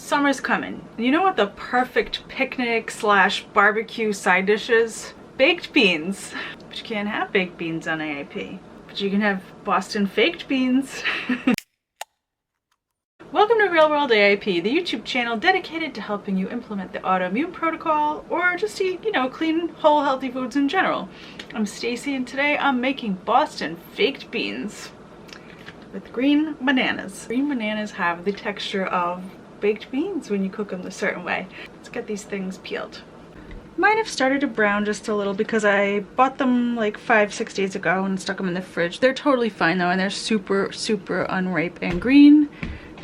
Summer's coming. You know what the perfect picnic slash barbecue side dish is? Baked beans. But you can't have baked beans on AIP. But you can have Boston faked beans. Welcome to Real World AIP, the YouTube channel dedicated to helping you implement the Autoimmune Protocol or just eat, clean, whole, healthy foods in general. I'm Stacy and today I'm making Boston faked beans with green bananas. Green bananas have the texture of baked beans when you cook them a certain way. Let's get these things peeled. Mine have started to brown just a little because I bought them like 5-6 days ago and stuck them in the fridge. They're totally fine though, and they're super unripe and green.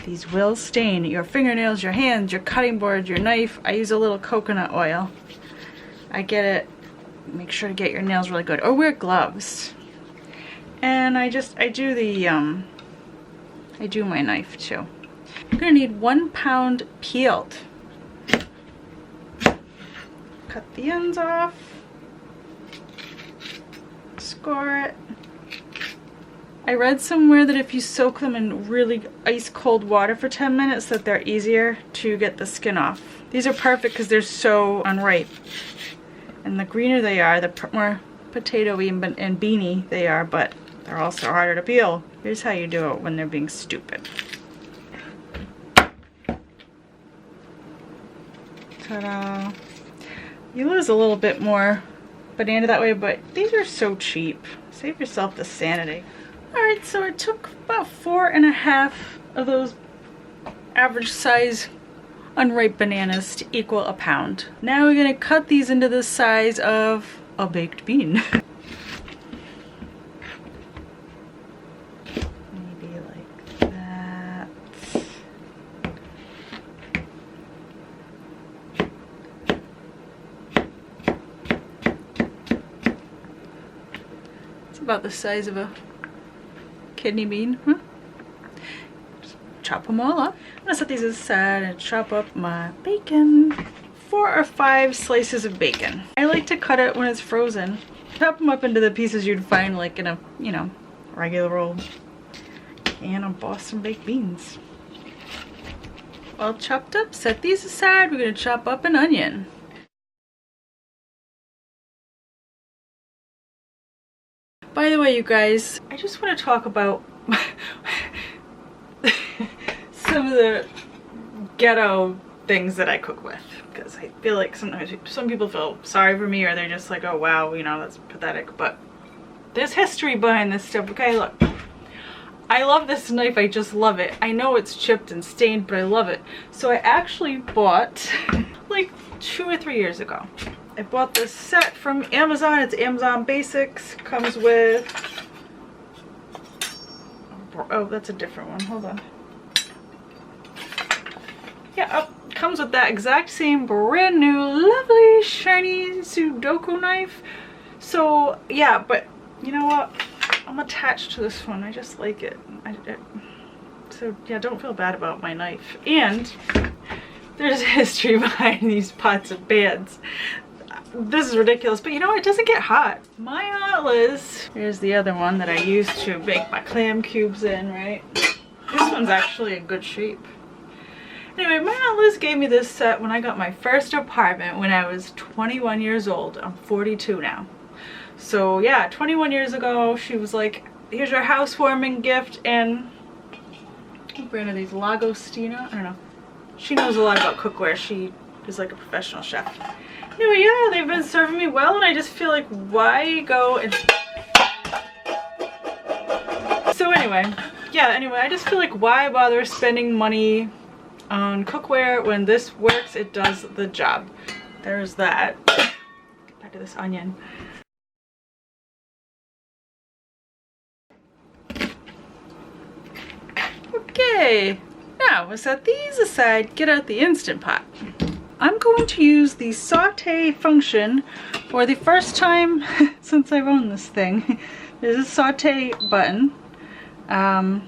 These will stain your fingernails, your hands, your cutting board, your knife. I use a little coconut oil. I get it, make sure to get your nails really good, or wear gloves. And I do my knife too. You're gonna need 1 pound peeled. Cut the ends off, score it. I read somewhere that if you soak them in really ice cold water for 10 minutes that they're easier to get the skin off. These are perfect because they're so unripe. And the greener they are, the more potato-y and beany they are, but they're also harder to peel. Here's how you do it when they're being stupid. Ta-da! You lose a little bit more banana that way, but these are so cheap. Save yourself the sanity. Alright, so it took about 4.5 of those average size unripe bananas to equal a pound. Now we're going to cut these into the size of a baked bean. Maybe like that. It's about the size of a kidney bean. Just chop them all up. I'm gonna set these aside and chop up my bacon. 4 or 5 slices of bacon. I like to cut it when it's frozen. Chop them up into the pieces you'd find like in a, regular old can of Boston baked beans. All chopped up, set these aside. We're gonna chop up an onion. By the way, you guys, I just want to talk about some of the ghetto things that I cook with, because I feel like sometimes some people feel sorry for me, or they're just like, oh wow, that's pathetic, but there's history behind this stuff. Okay, look, I love this knife. I just love it. I know it's chipped and stained, but I love it. So I actually bought like 2 or 3 years ago. I bought this set from Amazon. It's Amazon Basics. Comes with... Oh, that's a different one. Hold on. Yeah, comes with that exact same brand new, lovely, shiny Sudoku knife. So, yeah, but you know what? I'm attached to this one. I just like it. So, yeah, don't feel bad about my knife. And there's a history behind these pots and pans. This is ridiculous, but it doesn't get hot. My Aunt Liz, here's the other one that I use to bake my clam cubes in, right? This one's actually in good shape. Anyway, my Aunt Liz gave me this set when I got my first apartment when I was 21 years old. I'm 42 now. So yeah, 21 years ago, she was like, here's your housewarming gift, and what brand are these? Lagostina? I don't know. She knows a lot about cookware. She is like a professional chef. Anyway, yeah, they've been serving me well, and I just feel like, why go and... So anyway, I just feel like, why bother spending money on cookware when this works? It does the job. There's that. Get back to this onion. Okay, now we'll set these aside, get out the Instant Pot. I'm going to use the saute function for the first time since I've owned this thing. There's a saute button. Yeah,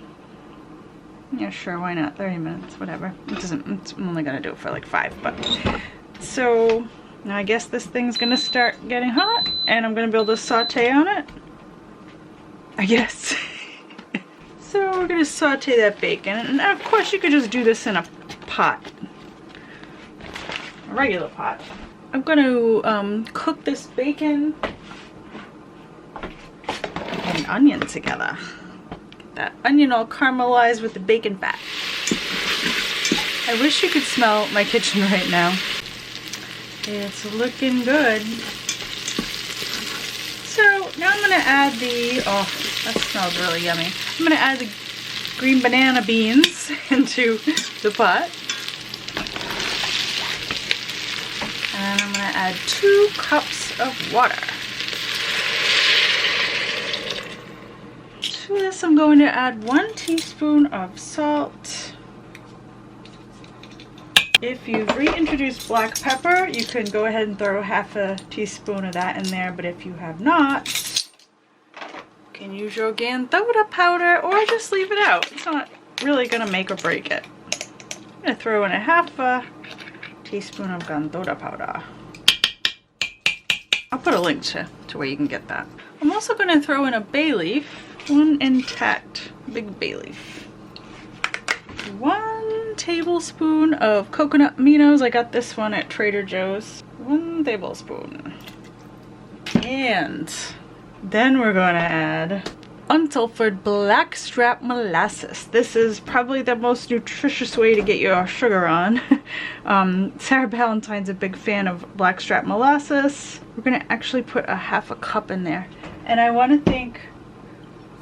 sure, why not? 30 minutes, whatever. I'm only gonna do it for like 5, but. So, now I guess this thing's gonna start getting hot, and I'm gonna be able to saute on it. I guess. So we're gonna saute that bacon, and of course you could just do this in a pot. a regular pot. I'm going to cook this bacon and onion together. Get that onion all caramelized with the bacon fat. I wish you could smell my kitchen right now. It's looking good. So now I'm going to add the, oh, that smells really yummy. I'm going to add the green banana beans into the pot. And I'm going to add 2 cups of water. To this I'm going to add 1 teaspoon of salt. If you've reintroduced black pepper, you can go ahead and throw half a teaspoon of that in there, but if you have not, you can use your gandota powder or just leave it out. It's not really going to make or break it. I'm going to throw in a half a teaspoon of gandota powder. I'll put a link to where you can get that. I'm also going to throw in a bay leaf, 1 intact big bay leaf. 1 tablespoon of coconut aminos. I got this one at Trader Joe's. 1 tablespoon. And then we're going to add unsulfured blackstrap molasses. This is probably the most nutritious way to get your sugar on. Sarah Ballantyne's a big fan of blackstrap molasses. We're going to actually put a half a cup in there. And I want to thank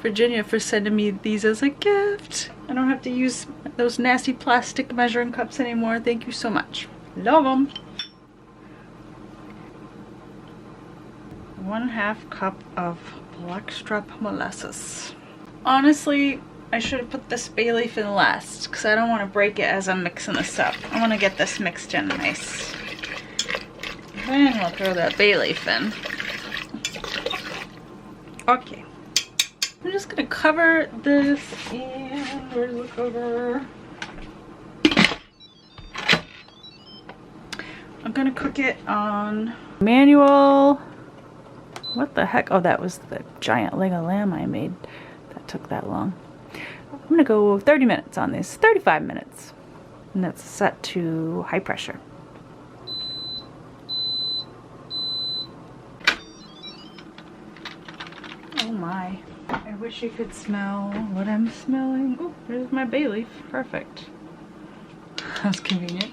Virginia for sending me these as a gift. I don't have to use those nasty plastic measuring cups anymore. Thank you so much. Love them. 1/2 cup of blackstrap molasses. Honestly, I should have put this bay leaf in last because I don't want to break it as I'm mixing this up. I want to get this mixed in nice. Then we'll throw that bay leaf in. Okay. I'm just gonna cover this and where's the cover? I'm gonna cook it on manual. What the heck? Oh, that was the giant leg of lamb I made. That took that long. I'm gonna go 30 minutes on this, 35 minutes. And that's set to high pressure. Oh my. I wish you could smell what I'm smelling. Oh, there's my bay leaf. Perfect. That's convenient.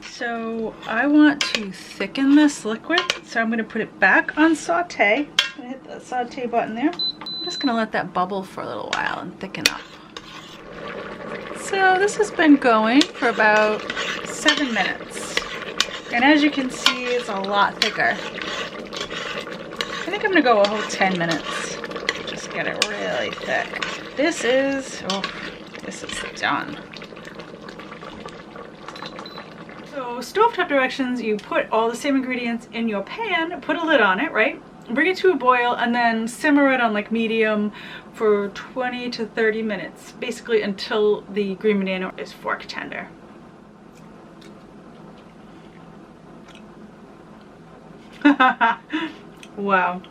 So I want to thicken this liquid, so I'm going to put it back on saute. I'm going to hit the saute button there. I'm just going to let that bubble for a little while and thicken up. So this has been going for about 7 minutes. And as you can see, it's a lot thicker. I think I'm going to go a whole 10 minutes. Get it really thick. This is done. So stovetop directions, you put all the same ingredients in your pan, put a lid on it, right? Bring it to a boil and then simmer it on like medium for 20 to 30 minutes, basically until the green banana is fork tender. Wow.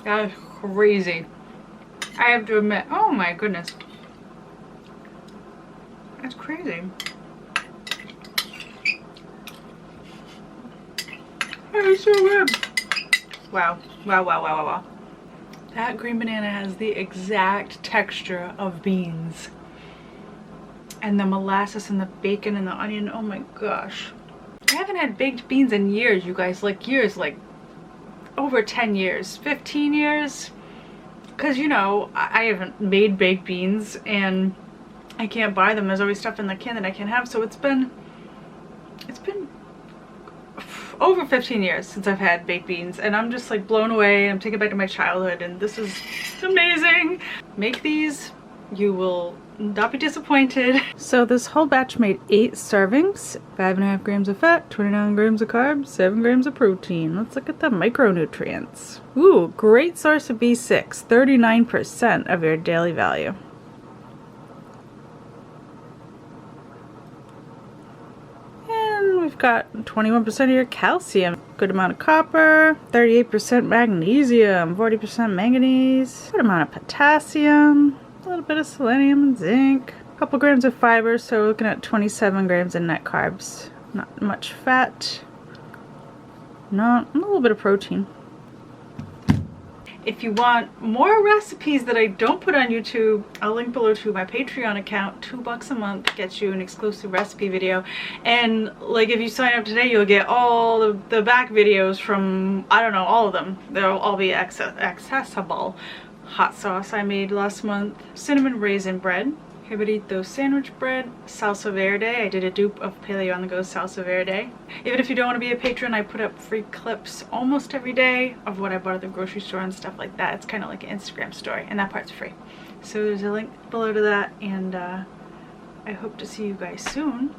That is crazy. I have to admit, oh my goodness. That's crazy. That is so good. Wow. Wow, wow, wow, wow, wow. That green banana has the exact texture of beans. And the molasses and the bacon and the onion, oh my gosh. I haven't had baked beans in years, you guys. Like years, like over 10 years, 15 years, because you know I haven't made baked beans and I can't buy them. There's always stuff in the can that I can't have, so it's been over 15 years since I've had baked beans, and I'm just like blown away. I'm taken back to my childhood, and this is amazing. Make these, you will not be disappointed. So this whole batch made 8 servings, 5.5 grams of fat, 29 grams of carbs, 7 grams of protein. Let's look at the micronutrients. Ooh, great source of B6, 39% of your daily value. And we've got 21% of your calcium, good amount of copper, 38% magnesium, 40% manganese, good amount of potassium, a little bit of selenium and zinc, couple grams of fiber, so we're looking at 27 grams of net carbs. Not much fat, not a little bit of protein. If you want more recipes that I don't put on YouTube, I'll link below to my Patreon account. $2 a month gets you an exclusive recipe video. And like if you sign up today, you'll get all the back videos from, I don't know, all of them. They'll all be accessible. Hot sauce I made last month. Cinnamon raisin bread. Jibarito sandwich bread, salsa verde. I did a dupe of Paleo on the Go salsa verde. Even if you don't want to be a patron, I put up free clips almost every day of what I bought at the grocery store and stuff like that. It's kind of like an Instagram story, and that part's free. So there's a link below to that, and I hope to see you guys soon.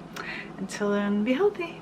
Until then, be healthy.